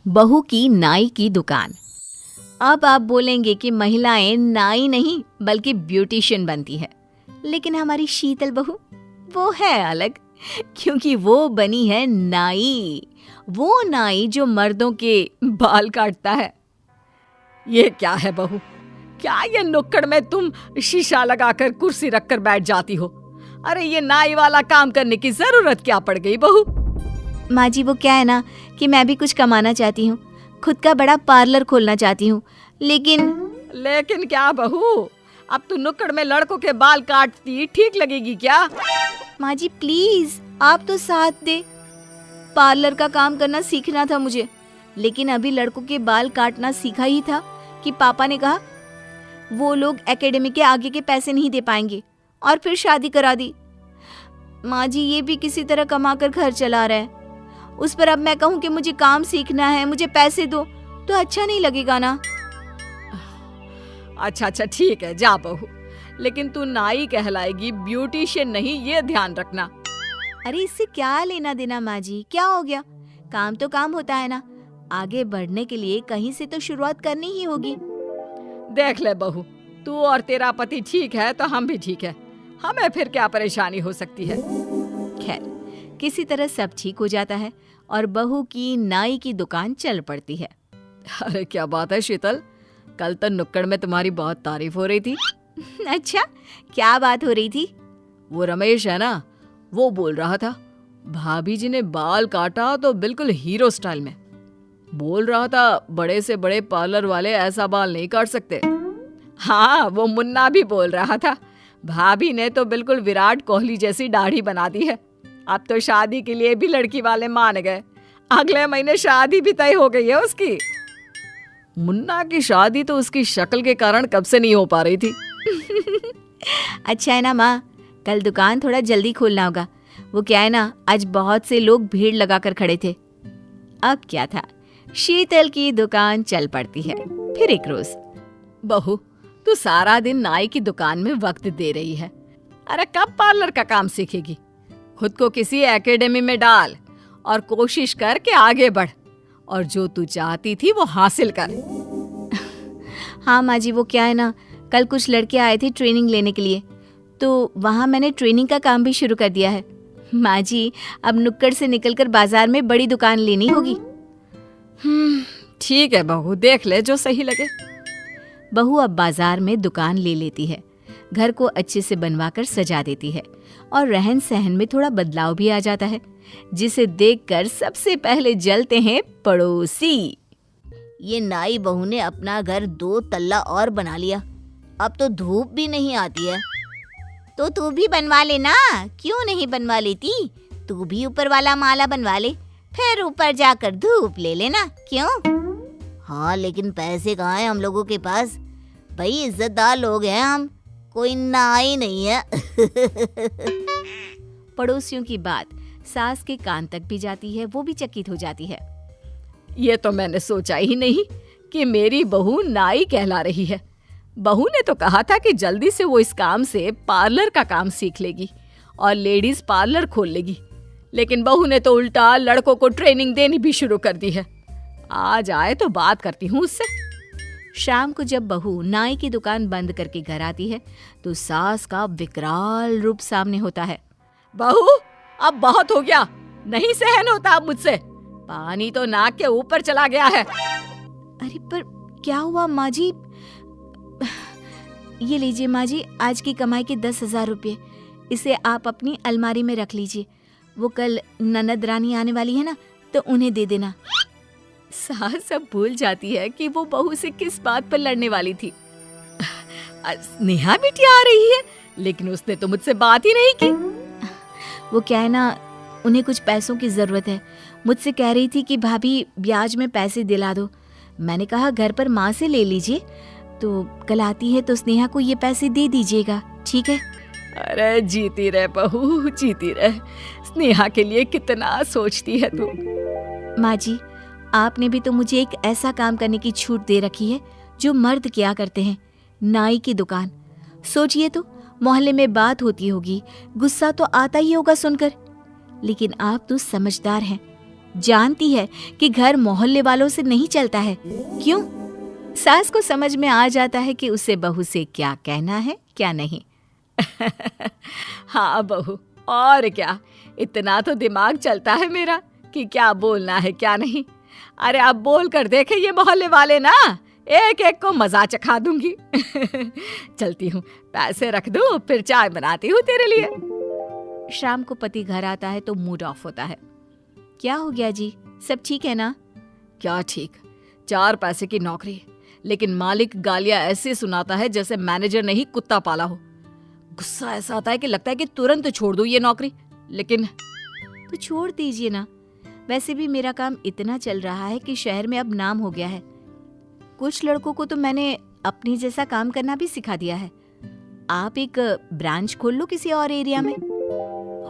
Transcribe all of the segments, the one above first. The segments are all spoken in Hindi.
बहू की नाई की दुकान। अब आप बोलेंगे कि महिलाएं नाई नहीं बल्कि ब्यूटिशियन बनती है, लेकिन हमारी शीतल बहू वो है अलग, क्योंकि वो बनी है नाई। वो नाई जो मर्दों के बाल काटता है। ये क्या है बहू, क्या ये नुक्कड़ में तुम शीशा लगाकर कुर्सी रखकर बैठ जाती हो? अरे ये नाई वाला काम करने की जरूरत क्या पड़ गई बहू? माँ जी वो क्या है ना कि मैं भी कुछ कमाना चाहती हूँ, खुद का बड़ा पार्लर खोलना चाहती हूँ, लेकिन क्या बहू, अब तू नुक्कड़ में लड़कों के बाल काटती ठीक लगेगी क्या? माँ जी प्लीज आप तो साथ दे, पार्लर का काम करना सीखना था मुझे, लेकिन अभी लड़कों के बाल काटना सीखा ही था कि पापा ने कहा वो लोग एकेडमी के आगे के पैसे नहीं दे पाएंगे और फिर शादी करा दी। माँ जी ये भी किसी तरह कमा कर घर चला रहा है, उस पर अब मैं कहूँ कि मुझे काम सीखना है, मुझे पैसे दो, तो अच्छा नहीं लगेगा ना। अच्छा ठीक है जा बहू, लेकिन तू नाई कहलाएगी, ब्यूटिशियन नहीं, ये ध्यान रखना। अरे इससे क्या लेना देना माँ जी, क्या हो गया, काम तो काम होता है ना, आगे बढ़ने के लिए कहीं से तो शुरुआत करनी ही होगी। देख ले बहू, तू और तेरा पति ठीक है तो हम भी ठीक है, हमें फिर क्या परेशानी हो सकती है। खैर किसी तरह सब ठीक हो जाता है और बहू की नाई की दुकान चल पड़ती है। अरे क्या बात है शीतल, कल तो नुक्कड़ में तुम्हारी बहुत तारीफ हो रही थी। अच्छा क्या बात हो रही थी? वो रमेश है ना, वो बोल रहा था भाभी जी ने बाल काटा तो बिल्कुल हीरो स्टाइल में। बोल रहा था बड़े से बड़े पार्लर वाले ऐसा बाल नहीं काट सकते। हाँ वो मुन्ना भी बोल रहा था भाभी ने तो बिल्कुल विराट कोहली जैसी दाढ़ी बना दी है। अब तो शादी के लिए भी लड़की वाले मान गए, अगले महीने शादी भी तय हो गई है उसकी। मुन्ना की शादी तो उसकी शक्ल के कारण कब से नहीं हो पा रही थी। अच्छा है ना माँ, कल दुकान थोड़ा जल्दी खोलना होगा, वो क्या है ना आज बहुत से लोग भीड़ लगाकर खड़े थे। अब क्या था, शीतल की दुकान चल पड़ती है। फिर एक रोज, बहू तू सारा दिन नाई की दुकान में वक्त दे रही है, अरे कब पार्लर का काम सीखेगी? खुद को किसी एकेडमी में डाल और कोशिश कर के आगे बढ़ और जो तू चाहती थी वो हासिल कर। हाँ माँ जी वो क्या है ना, कल कुछ लड़के आए थे ट्रेनिंग लेने के लिए, तो वहाँ मैंने ट्रेनिंग का काम भी शुरू कर दिया है। माँ जी अब नुक्कड़ से निकलकर बाजार में बड़ी दुकान लेनी होगी। ठीक है बहू, देख ले जो सही लगे। बहू अब बाजार में दुकान ले लेती है, घर को अच्छे से बनवाकर सजा देती है और रहन सहन में थोड़ा बदलाव भी आ जाता है, जिसे देखकर सबसे पहले जलते हैं पड़ोसी। ये नाई बहू ने अपना घर 2 तल्ला और बना लिया, अब तो धूप भी नहीं आती है। तो तू भी बनवा लेना, क्यों नहीं बनवा लेती? तू भी ऊपर वाला माला बनवा ले, फिर ऊपर जाकर धूप ले लेना, क्यों? हाँ लेकिन पैसे कहाँ हैं हम लोगों के पास? भाई इज्जतदार लोग हैं हम, कोई नाई नहीं है। पड़ोसियों की बात सास के कान तक भी जाती है, वो भी चकित हो जाती है। ये तो मैंने सोचा ही नहीं कि मेरी बहू नाई कहला रही है। बहू ने तो कहा था कि जल्दी से वो इस काम से पार्लर का काम सीख लेगी और लेडीज पार्लर खोल लेगी, लेकिन बहू ने तो उल्टा लड़कों को ट्रेनिंग देनी भी शुरू कर दी है। आज आए तो बात करती हूँ उससे। शाम को जब बहू नाई की दुकान बंद करके घर आती है तो सास का विकराल रूप सामने होता है। बहू अब बहुत हो गया, नहीं सहन होता अब मुझसे, पानी तो नाक के ऊपर चला गया है। अरे पर क्या हुआ माँ जी? ये लीजिए माँ जी, आज की कमाई के 10,000 रुपये, इसे आप अपनी अलमारी में रख लीजिए, वो कल ननद रानी आने वाली है ना, तो उन्हें दे देना। सास सब भूल जाती है कि वो बहू से किस बात पर लड़ने वाली थी। नेहा बिटिया आ रही है, लेकिन उसने तो मुझसे बात ही नहीं की। वो क्या है ना, उन्हें कुछ पैसों की जरूरत है, मुझसे कह रही थी कि भाभी ब्याज में पैसे दिला दो। मैंने कहा घर पर माँ से ले लीजिए, तो कल आती है तो स्नेहा को ये पैसे दे दीजिएगा, ठीक है? अरे जीती रहे बहू, जीती रहे, स्नेहा के लिए कितना सोचती है तू। माँ जी आपने भी तो मुझे एक ऐसा काम करने की छूट दे रखी है जो मर्द किया करते हैं, नाई की दुकान। सोचिए तो, मोहल्ले में बात होती होगी, गुस्सा तो आता ही होगा सुनकर, लेकिन आप तो समझदार हैं, जानती है कि घर मोहल्ले वालों से नहीं चलता है। क्यों? सास को समझ में आ जाता है कि उसे बहू से क्या कहना है क्या नहीं। हाँ बहू, और क्या, इतना तो दिमाग चलता है मेरा कि क्या बोलना है क्या नहीं। अरे अब बोल कर देखे ये मोहल्ले वाले ना, एक एक को मजा चखा दूंगी। चलती हूँ, पैसे रख दूँ, फिर चाय बनाती हूँ तेरे लिए। शाम को पति घर आता है तो मूड ऑफ होता है। क्या हो गया जी, सब ठीक है ना? क्या ठीक, 4 पैसे की नौकरी, लेकिन मालिक गालियां ऐसे सुनाता है जैसे मैनेजर ने ही कुत्ता पाला हो। गुस्सा ऐसा आता है कि लगता है कि तुरंत छोड़ दूं ये नौकरी, लेकिन तो छोड़ दीजिए ना। वैसे भी मेरा काम इतना चल रहा है कि शहर में अब नाम हो गया है। कुछ लड़कों को तो मैंने अपनी जैसा काम करना भी सिखा दिया है। आप एक ब्रांच खोल लो किसी और एरिया में।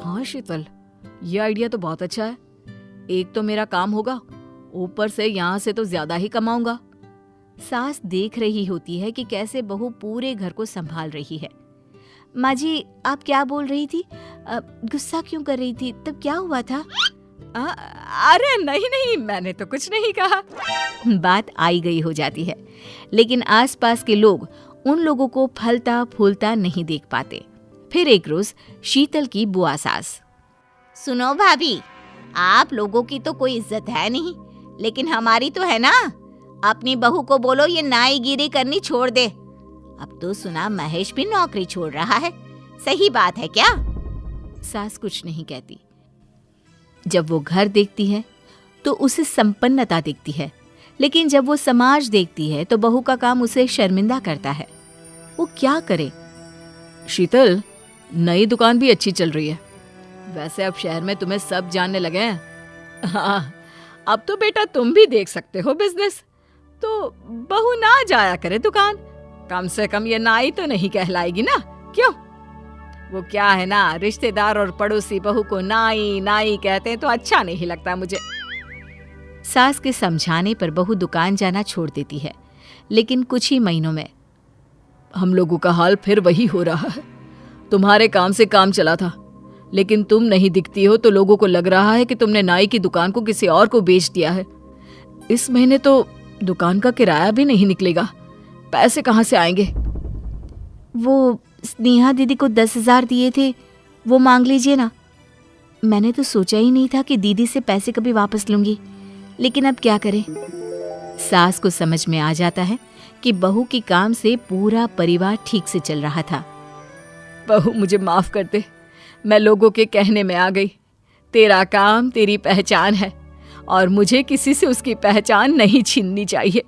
हाँ शीतल, ये आइडिया तो बहुत अच्छा है। एक तो मेरा काम होगा, ऊपर से यहाँ से तो ज्यादा ही कमाऊंगा। सास देख रही होती है कि कैसे बहू पूरे घर को संभाल रही है। माँ जी, आप क्या बोल रही थी? गुस्सा क्यों कर रही थी? तब क्या हुआ था? अरे नहीं नहीं, मैंने तो कुछ नहीं कहा। बात आई गई हो जाती है, लेकिन आसपास के लोग उन लोगों को फलता फूलता नहीं देख पाते। फिर एक रोज शीतल की बुआ सास, सुनो भाभी, आप लोगों की तो कोई इज्जत है नहीं, लेकिन हमारी तो है ना। अपनी बहू को बोलो ये नाईगिरी करनी छोड़ दे। अब तो सुना महेश भी नौकरी छोड़ रहा है, सही बात है क्या? सास कुछ नहीं कहती। जब वो घर देखती है तो उसे संपन्नता दिखती है, लेकिन जब वो समाज देखती है तो बहू का काम उसे शर्मिंदा करता है। वो क्या करे? शीतल, नई दुकान भी अच्छी चल रही है। वैसे अब शहर में तुम्हें सब जानने लगे हैं। हाँ, अब तो बेटा तुम भी देख सकते हो बिजनेस, तो बहू ना जाया करे दुकान। कम से कम ये नाई तो नहीं कहलाएगी ना, क्यों? वो क्या है ना, रिश्तेदार और पड़ोसी बहू को नाई नाई कहते हैं तो अच्छा नहीं लगता मुझे। सास के समझाने पर बहू दुकान जाना छोड़ देती है, लेकिन कुछ ही महीनों में हम लोगों का हाल फिर वही हो रहा है। तुम्हारे काम से काम चला था, लेकिन तुम नहीं दिखती हो तो लोगों को लग रहा है कि तुमने नाई की दुकान को किसी और को बेच दिया है। इस महीने तो दुकान का किराया भी नहीं निकलेगा, पैसे कहाँ से आएंगे? वो स्नेहा दीदी को 10,000 दिए थे, वो मांग लीजिए ना। मैंने तो सोचा ही नहीं था कि दीदी से पैसे कभी वापस लूंगी, लेकिन अब क्या करें? सास को समझ में आ जाता है कि बहू के काम से पूरा परिवार ठीक से चल रहा था। बहू मुझे माफ कर दे, मैं लोगों के कहने में आ गई। तेरा काम तेरी पहचान है और मुझे किसी से उसकी पहचान नहीं छीननी चाहिए।